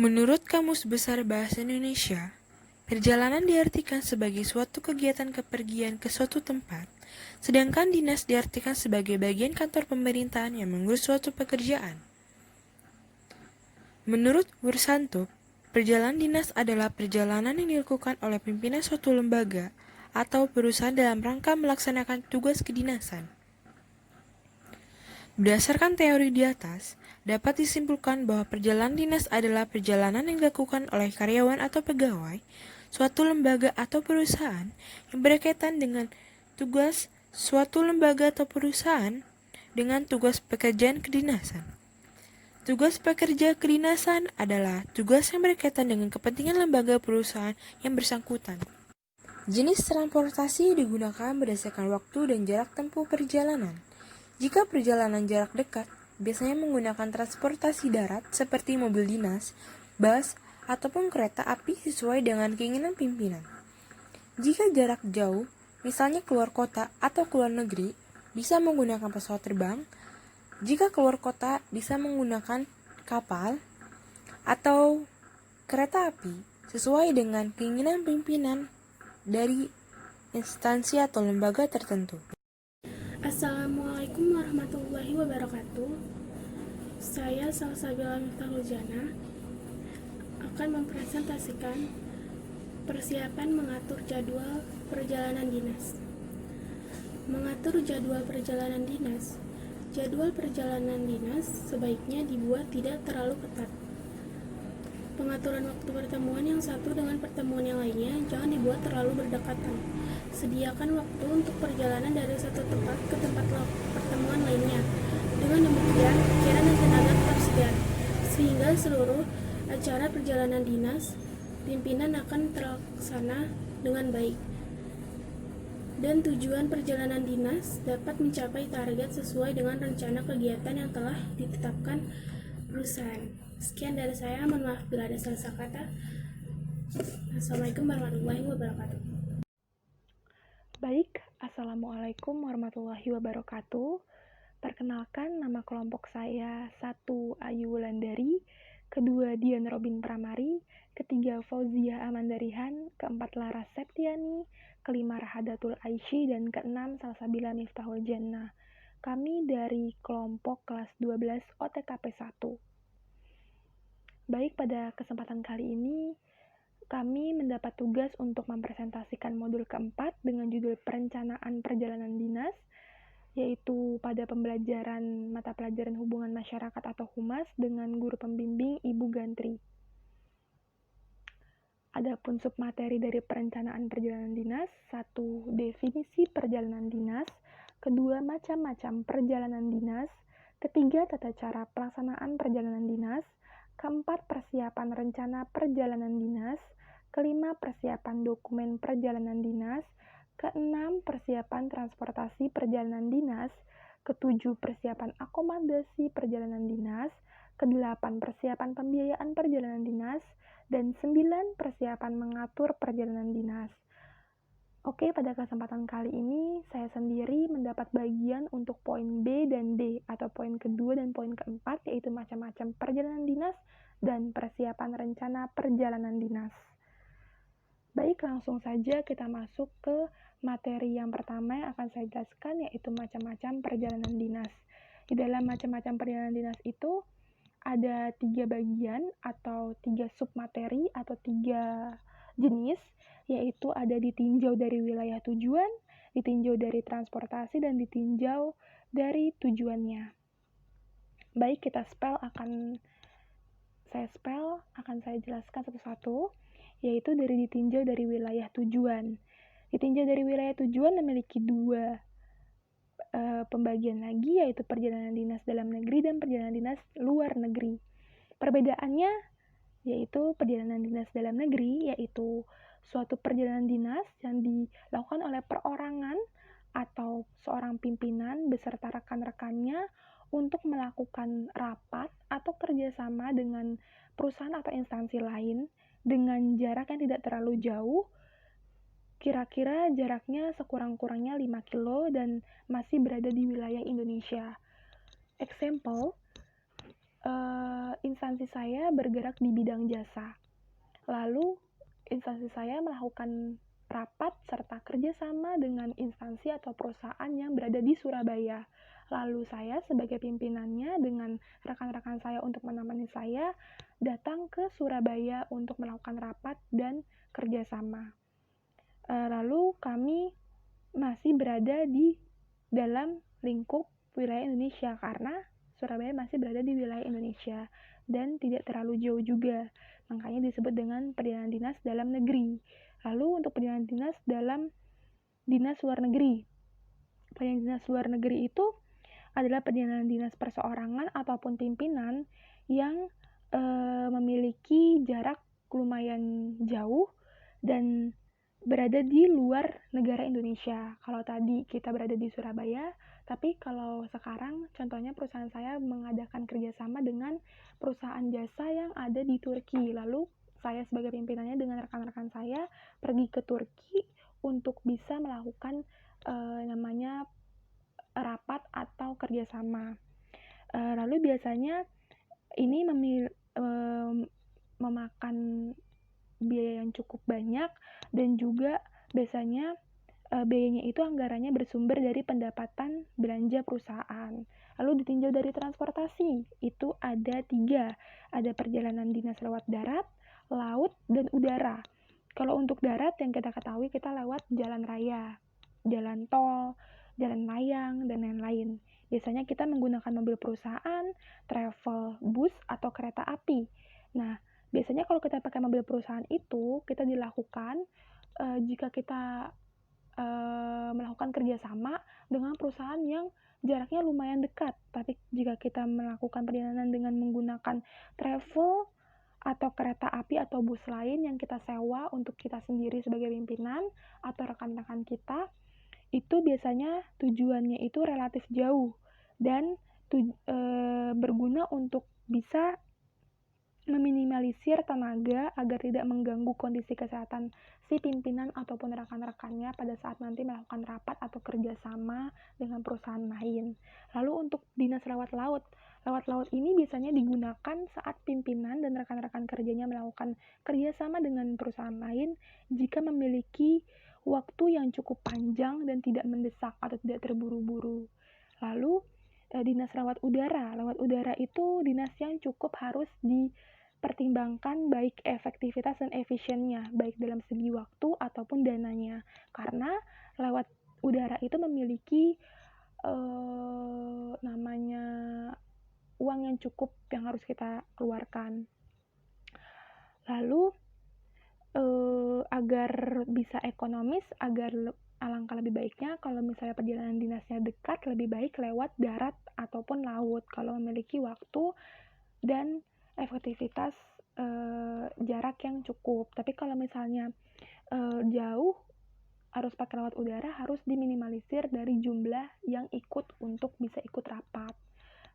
Menurut Kamus Besar Bahasa Indonesia, perjalanan diartikan sebagai suatu kegiatan kepergian ke suatu tempat, sedangkan dinas diartikan sebagai bagian kantor pemerintahan yang mengurus suatu pekerjaan. Menurut Wursanto, perjalanan dinas adalah perjalanan yang dilakukan oleh pimpinan suatu lembaga atau perusahaan dalam rangka melaksanakan tugas kedinasan. Berdasarkan teori di atas, dapat disimpulkan bahwa perjalanan dinas adalah perjalanan yang dilakukan oleh karyawan atau pegawai suatu lembaga atau perusahaan yang berkaitan dengan tugas suatu lembaga atau perusahaan dengan tugas pekerjaan kedinasan. Tugas pekerja kedinasan adalah tugas yang berkaitan dengan kepentingan lembaga perusahaan yang bersangkutan. Jenis transportasi digunakan berdasarkan waktu dan jarak tempuh perjalanan. Jika perjalanan jarak dekat, biasanya menggunakan transportasi darat seperti mobil dinas, bus, ataupun kereta api sesuai dengan keinginan pimpinan. Jika jarak jauh, misalnya keluar kota atau keluar negeri, bisa menggunakan pesawat terbang. Jika keluar kota, bisa menggunakan kapal atau kereta api sesuai dengan keinginan pimpinan dari instansi atau lembaga tertentu. Assalamualaikum warahmatullahi wabarakatuh. Saya Salsabila Miftahul akan mempresentasikan persiapan mengatur jadwal perjalanan dinas. Mengatur jadwal perjalanan dinas. Jadwal perjalanan dinas sebaiknya dibuat tidak terlalu ketat. Pengaturan waktu pertemuan yang satu dengan pertemuan yang lainnya jangan dibuat terlalu berdekatan. Sediakan waktu untuk perjalanan dari satu tempat ke tempat pertemuan lainnya. Dengan demikian, pikiran dan tenaga tetap segar, sehingga seluruh acara perjalanan dinas pimpinan akan terlaksana dengan baik. Dan tujuan perjalanan dinas dapat mencapai target sesuai dengan rencana kegiatan yang telah ditetapkan perusahaan. Sekian dari saya, mohon maaf bila ada salah kata. Assalamualaikum warahmatullahi wabarakatuh. Baik, Assalamualaikum warahmatullahi wabarakatuh. Perkenalkan, nama kelompok saya 1. Ayu Wulandari, kedua Dian Robin Pramari, ketiga Fauzia Amandarihan, keempat Laras Septiani, kelima Rahadatul Aisy, dan keenam Salsabila Miftahul Jannah. Kami dari kelompok kelas 12 OTKP 1. Baik, pada kesempatan kali ini kami mendapat tugas untuk mempresentasikan modul keempat dengan judul Perencanaan Perjalanan Dinas, yaitu pada pembelajaran mata pelajaran Hubungan Masyarakat atau Humas dengan guru pembimbing Ibu Gantri. Adapun submateri dari perencanaan perjalanan dinas, 1. Definisi perjalanan dinas, kedua macam-macam perjalanan dinas, ketiga tata cara pelaksanaan perjalanan dinas, keempat persiapan rencana perjalanan dinas, kelima persiapan dokumen perjalanan dinas, keenam persiapan transportasi perjalanan dinas, ketujuh persiapan akomodasi perjalanan dinas, kedelapan persiapan pembiayaan perjalanan dinas, dan 9 persiapan mengatur perjalanan dinas. Oke, pada kesempatan kali ini saya sendiri mendapat bagian untuk poin B dan D atau poin kedua dan poin keempat, yaitu macam-macam perjalanan dinas dan persiapan rencana perjalanan dinas. Baik, langsung saja kita masuk ke materi yang pertama yang akan saya jelaskan, yaitu macam-macam perjalanan dinas. Di dalam macam-macam perjalanan dinas itu ada 3 bagian atau 3 submateri atau 3 jenis, yaitu ada ditinjau dari wilayah tujuan, ditinjau dari transportasi, dan ditinjau dari tujuannya. Baik, akan saya jelaskan satu-satu, yaitu dari ditinjau dari wilayah tujuan. Ditinjau dari wilayah tujuan memiliki 2 pembagian lagi, yaitu perjalanan dinas dalam negeri dan perjalanan dinas luar negeri. Perbedaannya yaitu perjalanan dinas dalam negeri yaitu suatu perjalanan dinas yang dilakukan oleh perorangan atau seorang pimpinan beserta rekan-rekannya untuk melakukan rapat atau kerjasama dengan perusahaan atau instansi lain dengan jarak yang tidak terlalu jauh. Kira-kira jaraknya sekurang-kurangnya 5 kilo dan masih berada di wilayah Indonesia. Example, instansi saya bergerak di bidang jasa. Lalu instansi saya melakukan rapat serta kerjasama dengan instansi atau perusahaan yang berada di Surabaya. Lalu saya sebagai pimpinannya dengan rekan-rekan saya untuk menemani saya datang ke Surabaya untuk melakukan rapat dan kerjasama. Lalu kami masih berada di dalam lingkup wilayah Indonesia karena Surabaya masih berada di wilayah Indonesia dan tidak terlalu jauh juga. Makanya disebut dengan perjalanan dinas dalam negeri. Lalu untuk perjalanan dinas dalam dinas luar negeri. Perjalanan dinas luar negeri itu adalah perjalanan dinas perseorangan ataupun pimpinan yang memiliki jarak lumayan jauh dan berada di luar negara Indonesia. Kalau tadi kita berada di Surabaya, tapi kalau sekarang contohnya perusahaan saya mengadakan kerjasama dengan perusahaan jasa yang ada di Turki. Lalu saya sebagai pimpinannya dengan rekan-rekan saya pergi ke Turki untuk bisa melakukan namanya rapat atau kerjasama. Lalu biasanya ini memakan biaya yang cukup banyak dan juga biasanya biayanya itu anggarannya bersumber dari pendapatan belanja perusahaan. Lalu ditinjau dari transportasi, itu ada 3. Ada perjalanan dinas lewat darat, laut, dan udara. Kalau untuk darat yang kita ketahui kita lewat jalan raya, jalan tol, jalan layang, dan lain-lain. Biasanya kita menggunakan mobil perusahaan, travel bus, atau kereta api. Nah, biasanya kalau kita pakai mobil perusahaan itu, kita dilakukan jika kita melakukan kerjasama dengan perusahaan yang jaraknya lumayan dekat. Tapi jika kita melakukan perjalanan dengan menggunakan travel atau kereta api atau bus lain yang kita sewa untuk kita sendiri sebagai pimpinan atau rekan-rekan kita, itu biasanya tujuannya itu relatif jauh dan berguna untuk bisa meminimalisir tenaga agar tidak mengganggu kondisi kesehatan si pimpinan ataupun rekan-rekannya pada saat nanti melakukan rapat atau kerjasama dengan perusahaan lain. Lalu untuk dinas lewat laut ini biasanya digunakan saat pimpinan dan rekan-rekan kerjanya melakukan kerjasama dengan perusahaan lain jika memiliki waktu yang cukup panjang dan tidak mendesak atau tidak terburu-buru. Lalu dinas lewat udara itu dinas yang cukup harus dipertimbangkan baik efektivitas dan efisiennya, baik dalam segi waktu ataupun dananya, karena lewat udara itu memiliki namanya uang yang cukup yang harus kita keluarkan. Lalu agar bisa ekonomis, alangkah lebih baiknya kalau misalnya perjalanan dinasnya dekat, lebih baik lewat darat ataupun laut kalau memiliki waktu dan efektivitas jarak yang cukup. Tapi kalau misalnya jauh harus pakai lewat udara, harus diminimalisir dari jumlah yang ikut untuk bisa ikut rapat.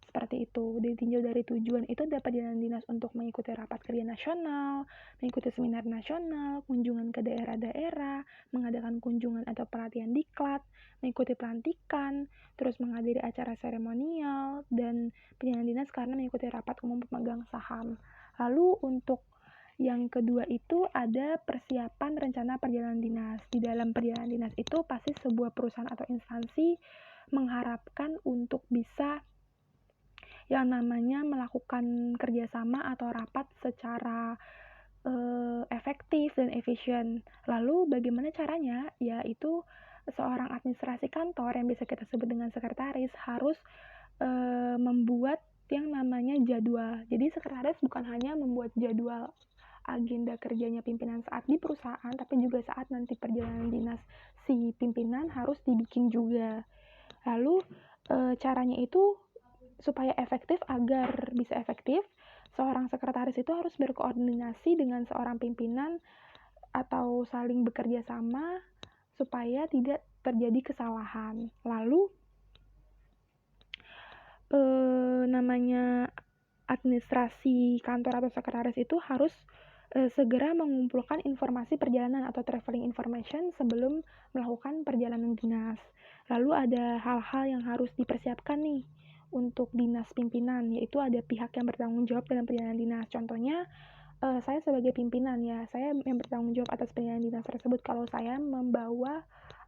Seperti itu. Ditinjau dari tujuan itu ada perjalanan dinas untuk mengikuti rapat kerja nasional, mengikuti seminar nasional, kunjungan ke daerah-daerah, mengadakan kunjungan atau pelatihan diklat, mengikuti pelantikan, terus menghadiri acara seremonial, dan perjalanan dinas karena mengikuti rapat umum pemegang saham. Lalu untuk yang kedua itu ada persiapan rencana perjalanan dinas. Di dalam perjalanan dinas itu pasti sebuah perusahaan atau instansi mengharapkan untuk bisa yang namanya melakukan kerjasama atau rapat secara efektif dan efisien. Lalu bagaimana caranya? Yaitu seorang administrasi kantor yang bisa kita sebut dengan sekretaris harus membuat yang namanya jadwal. Jadi sekretaris bukan hanya membuat jadwal agenda kerjanya pimpinan saat di perusahaan, tapi juga saat nanti perjalanan dinas si pimpinan harus dibikin juga. Lalu caranya itu supaya efektif, agar bisa efektif, seorang sekretaris itu harus berkoordinasi dengan seorang pimpinan atau saling bekerja sama supaya tidak terjadi kesalahan. Lalu namanya administrasi kantor atau sekretaris itu harus segera mengumpulkan informasi perjalanan atau traveling information sebelum melakukan perjalanan dinas. Lalu ada hal-hal yang harus dipersiapkan nih untuk dinas pimpinan, yaitu ada pihak yang bertanggung jawab dalam perjalanan dinas. Contohnya, saya sebagai pimpinan ya, saya yang bertanggung jawab atas perjalanan dinas tersebut kalau saya membawa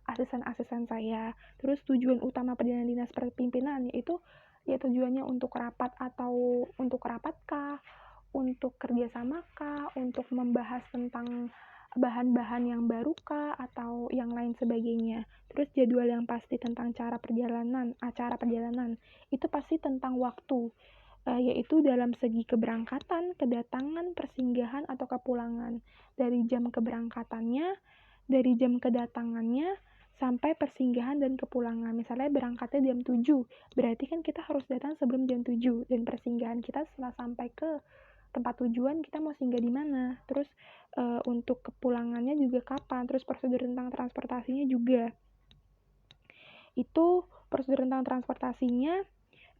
asisten-asisten saya. Terus tujuan utama perjalanan dinas perpimpinan yaitu ya tujuannya untuk rapat atau untuk rapatkah, untuk kerjasamakah, untuk membahas tentang bahan-bahan yang baru kah, atau yang lain sebagainya. Terus jadwal yang pasti tentang acara perjalanan, itu pasti tentang waktu, yaitu dalam segi keberangkatan, kedatangan, persinggahan, atau kepulangan. Dari jam keberangkatannya, dari jam kedatangannya, sampai persinggahan dan kepulangan. Misalnya berangkatnya jam 7, berarti kan kita harus datang sebelum jam 7, dan persinggahan kita setelah sampai ke tempat tujuan kita mau singgah di mana. Terus untuk kepulangannya juga kapan, terus prosedur tentang transportasinya juga. Itu prosedur tentang transportasinya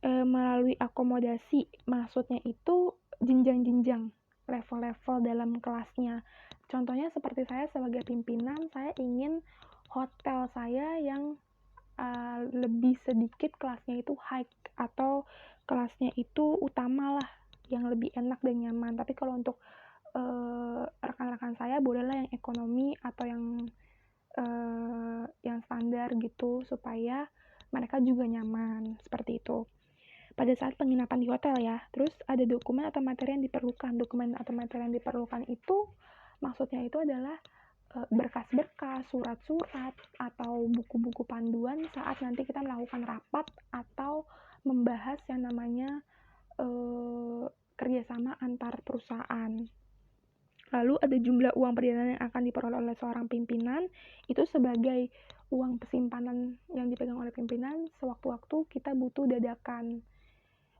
melalui akomodasi, maksudnya itu jenjang-jenjang, level-level dalam kelasnya. Contohnya seperti saya sebagai pimpinan, saya ingin hotel saya yang lebih sedikit kelasnya itu high, atau kelasnya itu utama lah, yang lebih enak dan nyaman. Tapi kalau untuk rekan-rekan saya bolehlah yang ekonomi atau yang standar gitu, supaya mereka juga nyaman, seperti itu. Pada saat penginapan di hotel ya, terus ada dokumen atau materi yang diperlukan. Dokumen atau materi yang diperlukan itu maksudnya itu adalah berkas-berkas, surat-surat, atau buku-buku panduan saat nanti kita melakukan rapat atau membahas yang namanya kerjasama antar perusahaan. Lalu ada jumlah uang perjalanan yang akan diperoleh oleh seorang pimpinan, itu sebagai uang simpanan yang dipegang oleh pimpinan sewaktu-waktu kita butuh dadakan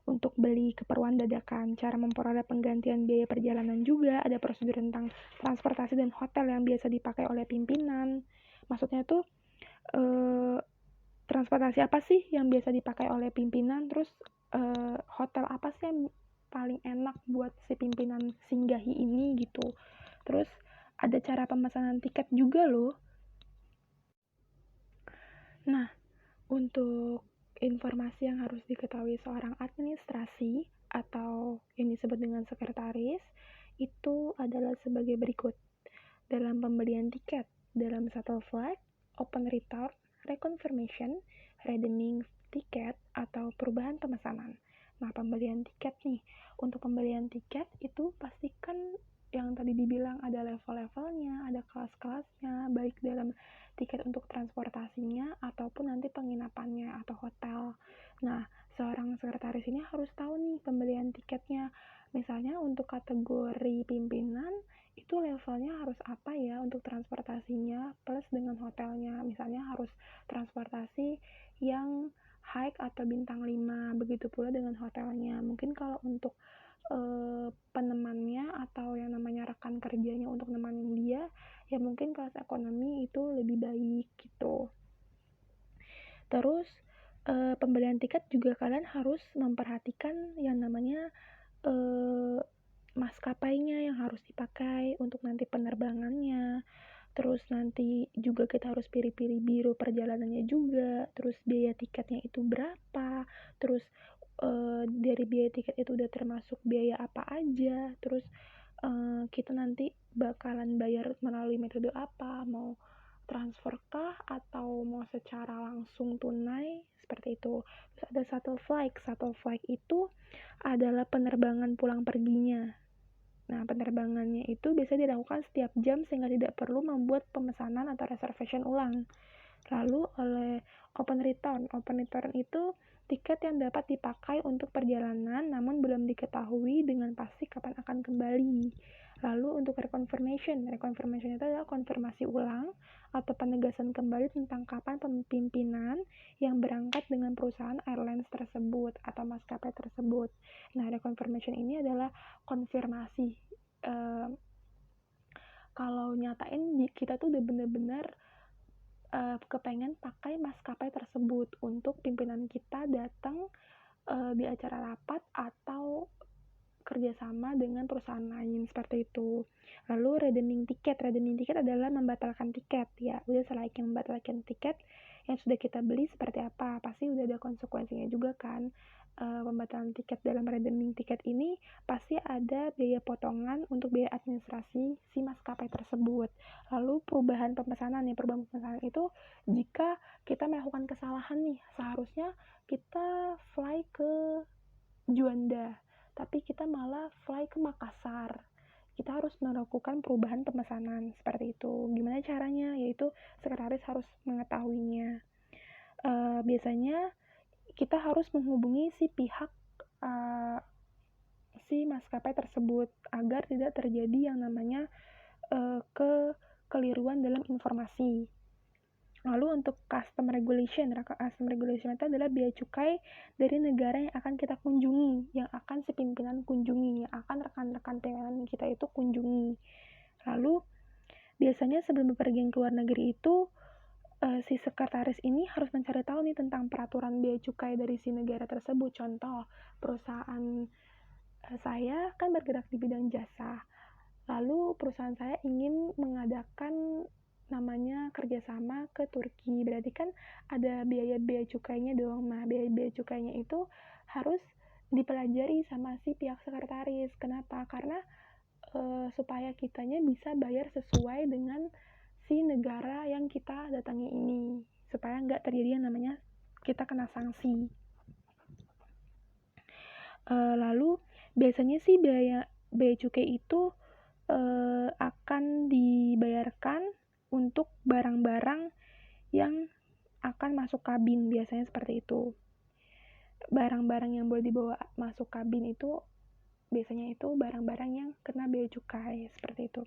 untuk beli keperluan dadakan. Cara memperoleh penggantian biaya perjalanan juga, ada prosedur tentang transportasi dan hotel yang biasa dipakai oleh pimpinan. Maksudnya tuh transportasi apa sih yang biasa dipakai oleh pimpinan, terus hotel apa sih yang paling enak buat si pimpinan singgahi ini gitu. Terus ada cara pemesanan tiket juga loh. Nah, untuk informasi yang harus diketahui seorang administrasi atau yang disebut dengan sekretaris itu adalah sebagai berikut. Dalam pembelian tiket, dalam shuttle flight, open return, reconfirmation, redeeming tiket, atau perubahan pemesanan. Nah, pembelian tiket nih. Untuk pembelian tiket itu pastikan yang tadi dibilang ada level-levelnya, ada kelas-kelasnya, baik dalam tiket untuk transportasinya ataupun nanti penginapannya atau hotel. Nah, seorang sekretaris ini harus tahu nih pembelian tiketnya. Misalnya untuk kategori pimpinan, itu levelnya harus apa ya untuk transportasinya plus dengan hotelnya. Misalnya harus transportasi yang high atau bintang 5, begitu pula dengan hotelnya. Mungkin kalau untuk penemannya atau yang namanya rekan kerjanya untuk nemanin dia, ya mungkin kelas ekonomi itu lebih baik gitu. Terus pembelian tiket juga kalian harus memperhatikan yang namanya maskapainya yang harus dipakai untuk nanti penerbangannya. Terus nanti juga kita harus pilih-pilih biro perjalanannya juga, terus biaya tiketnya itu berapa, terus dari biaya tiket itu udah termasuk biaya apa aja, terus kita nanti bakalan bayar melalui metode apa, mau transfer kah atau mau secara langsung tunai, seperti itu. Terus ada shuttle flight itu adalah penerbangan pulang perginya. Nah, penerbangannya itu biasanya dilakukan setiap jam sehingga tidak perlu membuat pemesanan atau reservation ulang. Lalu oleh open return itu tiket yang dapat dipakai untuk perjalanan namun belum diketahui dengan pasti kapan akan kembali. Lalu untuk reconfirmation itu adalah konfirmasi ulang atau penegasan kembali tentang kapan pimpinan yang berangkat dengan perusahaan airlines tersebut atau maskapai tersebut. Nah, reconfirmation ini adalah konfirmasi kalau nyatain kita tuh udah bener-bener kepengen pakai maskapai tersebut untuk pimpinan kita datang di acara rapat atau kerjasama dengan perusahaan lain, seperti itu. Lalu redeeming tiket adalah membatalkan tiket ya. Udah selayaknya membatalkan tiket yang sudah kita beli seperti apa, pasti udah ada konsekuensinya juga kan. pembatalan tiket dalam redeeming tiket ini pasti ada biaya potongan untuk biaya administrasi si maskapai tersebut. Lalu perubahan pemesanan itu jika kita melakukan kesalahan nih, seharusnya kita fly ke Juanda, tapi kita malah fly ke Makassar. Kita harus melakukan perubahan pemesanan seperti itu. Gimana caranya? Yaitu sekretaris harus mengetahuinya. Biasanya kita harus menghubungi si pihak si maskapai tersebut agar tidak terjadi yang namanya kekeliruan dalam informasi. Lalu untuk custom regulation itu adalah bea cukai dari negara yang akan kita kunjungi, yang akan si pimpinan kunjungi, yang akan rekan-rekan pimpinan kita itu kunjungi. Lalu biasanya sebelum bepergian ke luar negeri itu si sekretaris ini harus mencari tahu nih tentang peraturan bea cukai dari si negara tersebut. Contoh, perusahaan saya kan bergerak di bidang jasa. Lalu perusahaan saya ingin mengadakan namanya kerjasama ke Turki, berarti kan ada biaya cukainya dong. Nah, biaya cukainya itu harus dipelajari sama si pihak sekretaris. Kenapa? Karena supaya kitanya bisa bayar sesuai dengan si negara yang kita datangi ini, supaya nggak terjadi yang namanya kita kena sanksi. Lalu biasanya sih biaya cukai itu akan dibayarkan untuk barang-barang yang akan masuk kabin, biasanya seperti itu. Barang-barang yang boleh dibawa masuk kabin itu biasanya itu barang-barang yang kena bea cukai, seperti itu.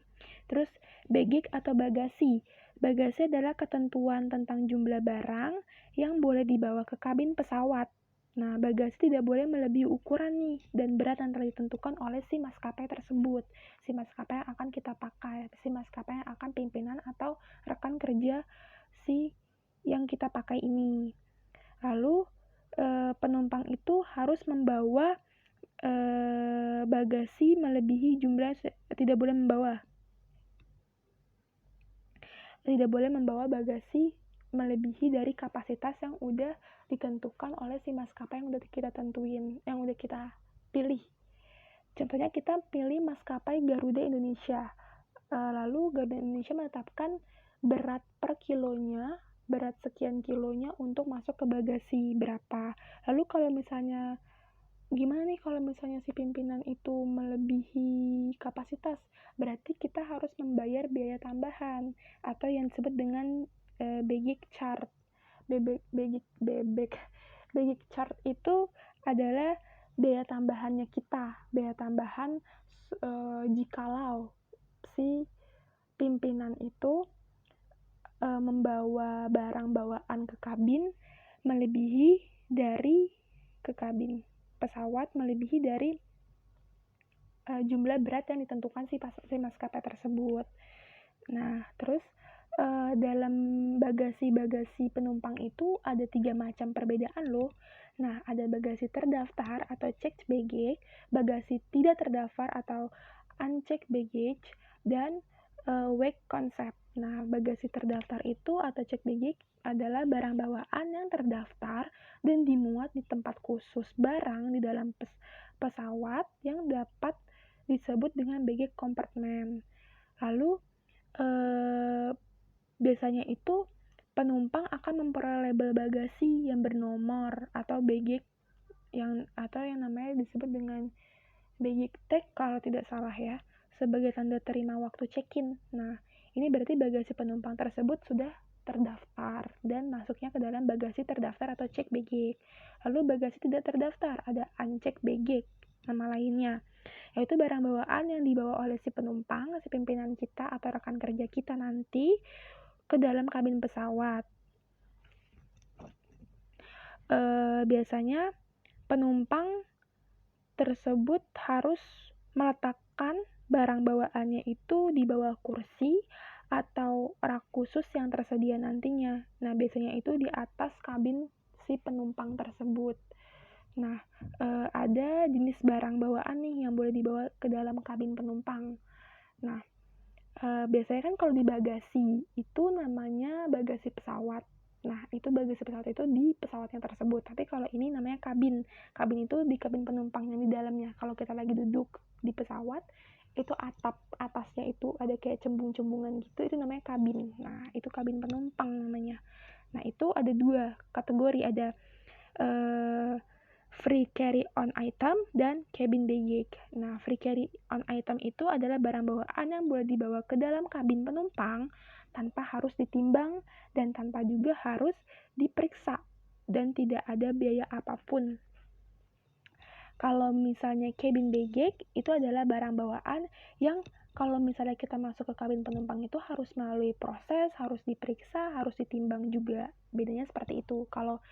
Terus baggage atau bagasi. Bagasi adalah ketentuan tentang jumlah barang yang boleh dibawa ke kabin pesawat. Nah, bagasi tidak boleh melebihi ukuran nih dan berat yang telah ditentukan oleh si maskapai tersebut. Si maskapai yang akan kita pakai, si maskapai yang akan pimpinan atau rekan kerja si yang kita pakai ini. Lalu penumpang itu harus membawa bagasi melebihi jumlah, tidak boleh membawa bagasi melebihi dari kapasitas yang udah ditentukan oleh si maskapai yang udah kita tentuin, yang udah kita pilih. Contohnya kita pilih maskapai Garuda Indonesia. Lalu Garuda Indonesia menetapkan berat per kilonya, berat sekian kilonya untuk masuk ke bagasi berapa. Lalu kalau misalnya gimana nih kalau misalnya si pimpinan itu melebihi kapasitas? Berarti kita harus membayar biaya tambahan atau yang disebut dengan baggage charge. Baggage charge itu adalah biaya tambahannya kita, biaya tambahan jikalau si pimpinan itu membawa barang bawaan ke kabin melebihi dari ke kabin pesawat melebihi dari jumlah berat yang ditentukan si maskapai tersebut. Nah, terus dalam bagasi penumpang itu ada 3 macam perbedaan loh. Nah, ada bagasi terdaftar atau checked baggage, bagasi tidak terdaftar atau unchecked baggage, dan weight concept. Nah, bagasi terdaftar itu atau checked baggage adalah barang bawaan yang terdaftar dan dimuat di tempat khusus barang di dalam pesawat yang dapat disebut dengan baggage compartment. Lalu biasanya itu penumpang akan memperoleh label bagasi yang bernomor atau baggage yang namanya disebut dengan baggage tag kalau tidak salah ya, sebagai tanda terima waktu check-in. Nah, ini berarti bagasi penumpang tersebut sudah terdaftar dan masuknya ke dalam bagasi terdaftar atau check baggage. Lalu bagasi tidak terdaftar, ada unchecked baggage, nama lainnya, yaitu barang bawaan yang dibawa oleh si penumpang, si pimpinan kita atau rekan kerja kita nanti ke dalam kabin pesawat. Biasanya penumpang tersebut harus meletakkan barang bawaannya itu di bawah kursi atau rak khusus yang tersedia nantinya. Nah, biasanya itu di atas kabin si penumpang tersebut. Nah, ada jenis barang bawaan nih yang boleh dibawa ke dalam kabin penumpang. Nah, biasanya kan kalau di bagasi itu namanya bagasi pesawat. Nah, itu bagasi pesawat itu di pesawatnya tersebut. Tapi kalau ini namanya kabin. Kabin itu di kabin penumpang yang di dalamnya. Kalau kita lagi duduk di pesawat, itu atap atasnya itu ada kayak cembung-cembungan gitu, itu namanya kabin. Nah, itu kabin penumpang namanya. Nah, itu ada 2 kategori, ada free carry on item dan cabin baggage. Nah, free carry on item itu adalah barang bawaan yang boleh dibawa ke dalam kabin penumpang tanpa harus ditimbang dan tanpa juga harus diperiksa dan tidak ada biaya apapun. Kalau misalnya cabin baggage itu adalah barang bawaan yang kalau misalnya kita masuk ke kabin penumpang itu harus melalui proses, harus diperiksa, harus ditimbang juga. Bedanya seperti itu. Kalau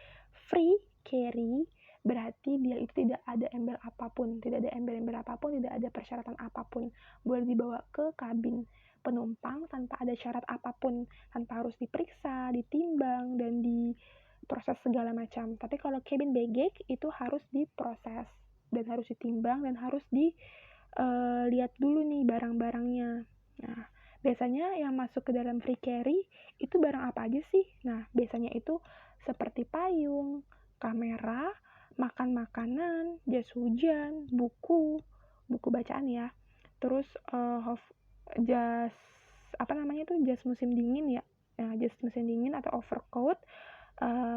free carry berarti dia itu tidak ada embel apapun, tidak ada embel-embel apapun, tidak ada persyaratan apapun. Boleh dibawa ke kabin penumpang tanpa ada syarat apapun, tanpa harus diperiksa, ditimbang, dan diproses segala macam. Tapi kalau cabin baggage itu harus diproses dan harus ditimbang dan harus dilihat dulu nih barang-barangnya. Nah, biasanya yang masuk ke dalam free carry itu barang apa aja sih? Nah, biasanya itu seperti payung, kamera, makan makanan, jas hujan, buku bacaan ya. Terus jas jas musim dingin ya. Nah, jas musim dingin atau overcoat.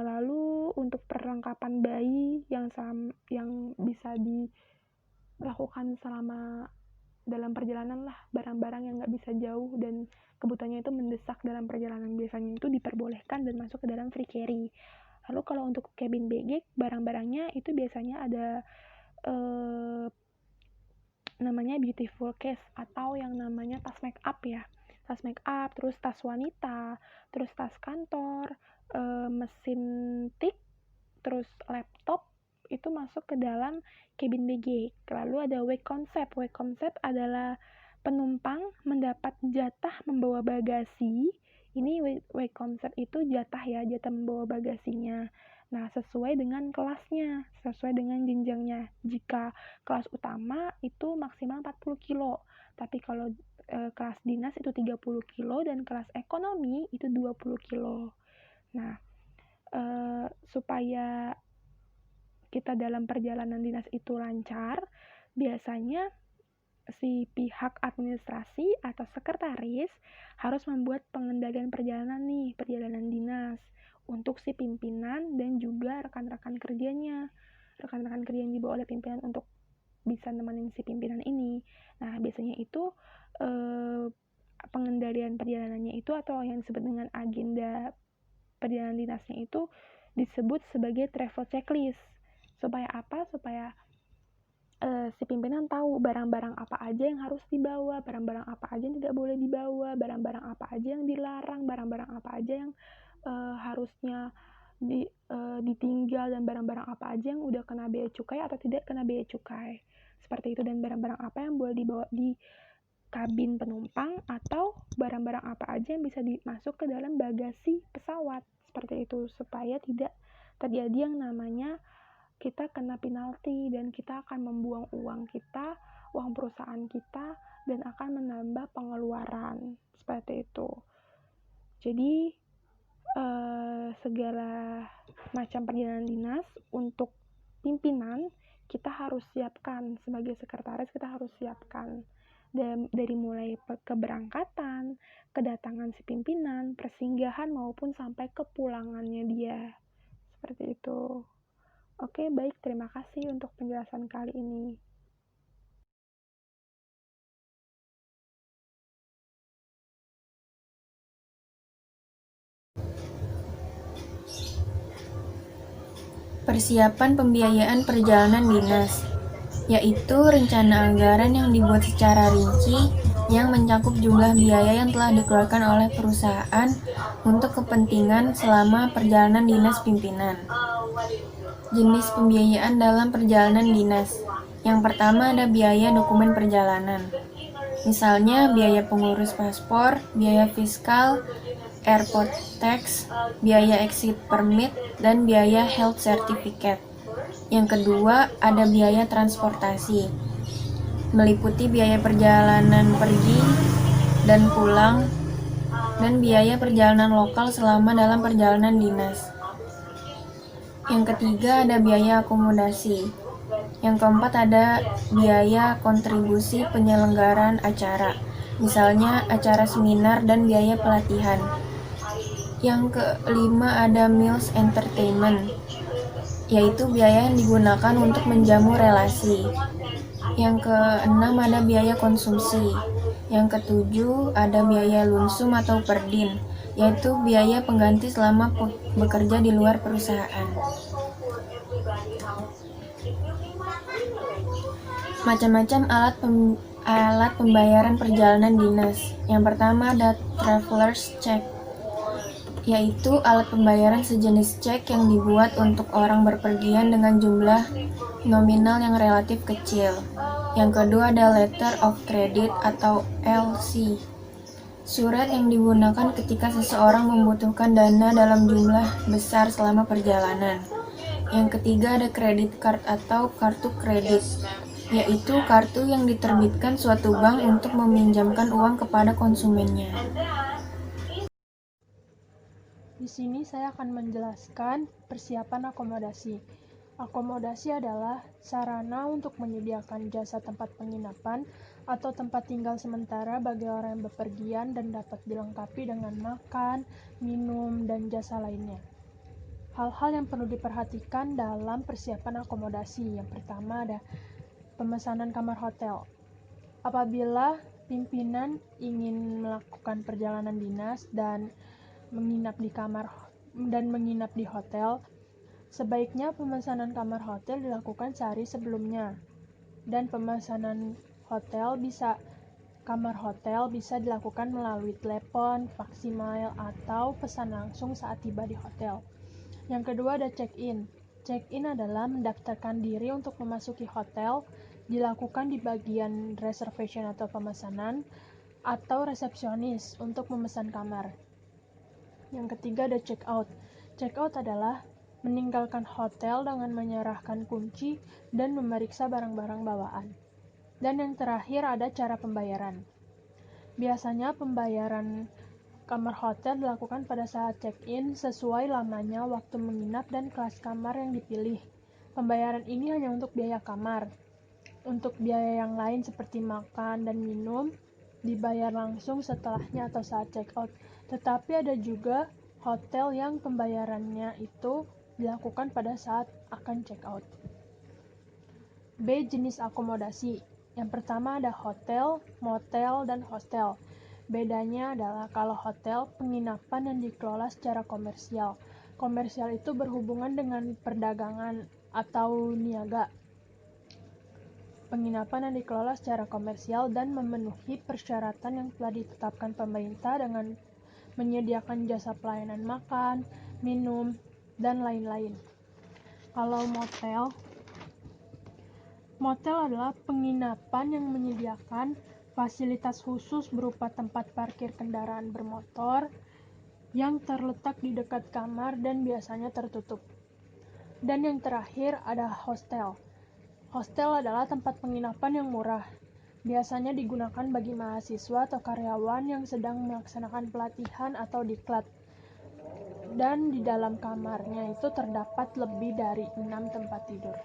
Lalu untuk perlengkapan bayi yang bisa dilakukan selama dalam perjalanan lah, barang-barang yang nggak bisa jauh dan kebutuhannya itu mendesak dalam perjalanan, biasanya itu diperbolehkan dan masuk ke dalam free carry. Lalu kalau untuk cabin baggage, barang-barangnya itu biasanya ada namanya beautiful case atau yang namanya tas make up ya. Tas make up, terus tas wanita, terus tas kantor, mesin tik, terus laptop itu masuk ke dalam cabin baggage. Lalu ada weight concept. Weight concept adalah penumpang mendapat jatah membawa bagasi. Ini weight concept itu jatah membawa bagasinya. Nah, sesuai dengan kelasnya, sesuai dengan jenjangnya. Jika kelas utama itu maksimal 40 kilo, tapi kalau kelas dinas itu 30 kilo dan kelas ekonomi itu 20 kilo. Nah, supaya kita dalam perjalanan dinas itu lancar, biasanya si pihak administrasi atau sekretaris harus membuat pengendalian perjalanan dinas untuk si pimpinan dan juga rekan-rekan kerjanya. Rekan-rekan kerja yang dibawa oleh pimpinan untuk bisa nemenin si pimpinan ini. Nah, biasanya itu pengendalian perjalanannya itu atau yang disebut dengan agenda perjalanan dinasnya itu disebut sebagai travel checklist. Supaya apa? Supaya si pimpinan tahu barang-barang apa aja yang harus dibawa, barang-barang apa aja yang tidak boleh dibawa, barang-barang apa aja yang dilarang, barang-barang apa aja yang harusnya ditinggal, dan barang-barang apa aja yang udah kena bea cukai atau tidak kena bea cukai. Seperti itu, dan barang-barang apa yang boleh dibawa di kabin penumpang atau barang-barang apa aja yang bisa dimasuk ke dalam bagasi pesawat. Seperti itu, supaya tidak terjadi yang namanya kita kena penalti dan kita akan membuang uang kita, uang perusahaan kita, dan akan menambah pengeluaran. Seperti itu. Jadi segala macam perjalanan dinas untuk pimpinan kita harus siapkan. Sebagai sekretaris kita harus siapkan dari mulai keberangkatan, kedatangan si pimpinan, persinggahan maupun sampai kepulangannya dia. Seperti itu. Oke, baik, terima kasih untuk penjelasan kali ini. Persiapan pembiayaan perjalanan dinas, yaitu rencana anggaran yang dibuat secara rinci yang mencakup jumlah biaya yang telah dikeluarkan oleh perusahaan untuk kepentingan selama perjalanan dinas pimpinan. Jenis pembiayaan dalam perjalanan dinas. Yang pertama ada biaya dokumen perjalanan. Misalnya biaya pengurus paspor, biaya fiskal, airport tax, biaya exit permit, dan biaya health certificate. Yang kedua, ada biaya transportasi, meliputi biaya perjalanan pergi dan pulang dan biaya perjalanan lokal selama dalam perjalanan dinas. Yang ketiga ada biaya akomodasi. Yang keempat ada biaya kontribusi penyelenggaraan acara, misalnya acara seminar dan biaya pelatihan. Yang kelima ada meals entertainment, yaitu biaya yang digunakan untuk menjamu relasi. Yang keenam ada biaya konsumsi. Yang ketujuh ada biaya lunsum atau perdin, yaitu biaya pengganti selama bekerja di luar perusahaan. Macam-macam alat pembayaran perjalanan dinas. Yang pertama ada traveler's check, yaitu alat pembayaran sejenis cek yang dibuat untuk orang berpergian dengan jumlah nominal yang relatif kecil. Yang kedua ada letter of credit atau LC, surat yang digunakan ketika seseorang membutuhkan dana dalam jumlah besar selama perjalanan. Yang ketiga ada credit card atau kartu kredit, yaitu kartu yang diterbitkan suatu bank untuk meminjamkan uang kepada konsumennya. Di sini saya akan menjelaskan persiapan akomodasi. Akomodasi adalah sarana untuk menyediakan jasa tempat penginapan atau tempat tinggal sementara bagi orang yang bepergian dan dapat dilengkapi dengan makan, minum, dan jasa lainnya. Hal-hal yang perlu diperhatikan dalam persiapan akomodasi. Yang pertama ada pemesanan kamar hotel. Apabila pimpinan ingin melakukan perjalanan dinas dan menginap di hotel, sebaiknya pemesanan kamar hotel dilakukan sehari sebelumnya. Dan pemesanan kamar hotel bisa dilakukan melalui telepon, faksimiles, atau pesan langsung saat tiba di hotel. Yang kedua ada check-in. Check-in adalah mendaftarkan diri untuk memasuki hotel, dilakukan di bagian reservation atau pemesanan, atau resepsionis untuk memesan kamar. Yang ketiga ada check-out. Check-out adalah meninggalkan hotel dengan menyerahkan kunci dan memeriksa barang-barang bawaan. Dan yang terakhir ada cara pembayaran. Biasanya pembayaran kamar hotel dilakukan pada saat check-in sesuai lamanya waktu menginap dan kelas kamar yang dipilih. Pembayaran ini hanya untuk biaya kamar. Untuk biaya yang lain seperti makan dan minum dibayar langsung setelahnya atau saat check-out. Tetapi ada juga hotel yang pembayarannya itu dilakukan pada saat akan check-out. B. Jenis akomodasi. Yang pertama ada hotel, motel, dan hostel. Bedanya adalah kalau hotel, penginapan yang dikelola secara komersial. Komersial itu berhubungan dengan perdagangan atau niaga. Penginapan yang dikelola secara komersial dan memenuhi persyaratan yang telah ditetapkan pemerintah dengan menyediakan jasa pelayanan makan, minum, dan lain-lain. Kalau motel adalah penginapan yang menyediakan fasilitas khusus berupa tempat parkir kendaraan bermotor yang terletak di dekat kamar dan biasanya tertutup. Dan yang terakhir ada hostel. Hostel adalah tempat penginapan yang murah. Biasanya digunakan bagi mahasiswa atau karyawan yang sedang melaksanakan pelatihan atau diklat. Dan di dalam kamarnya itu terdapat lebih dari 6 tempat tidur.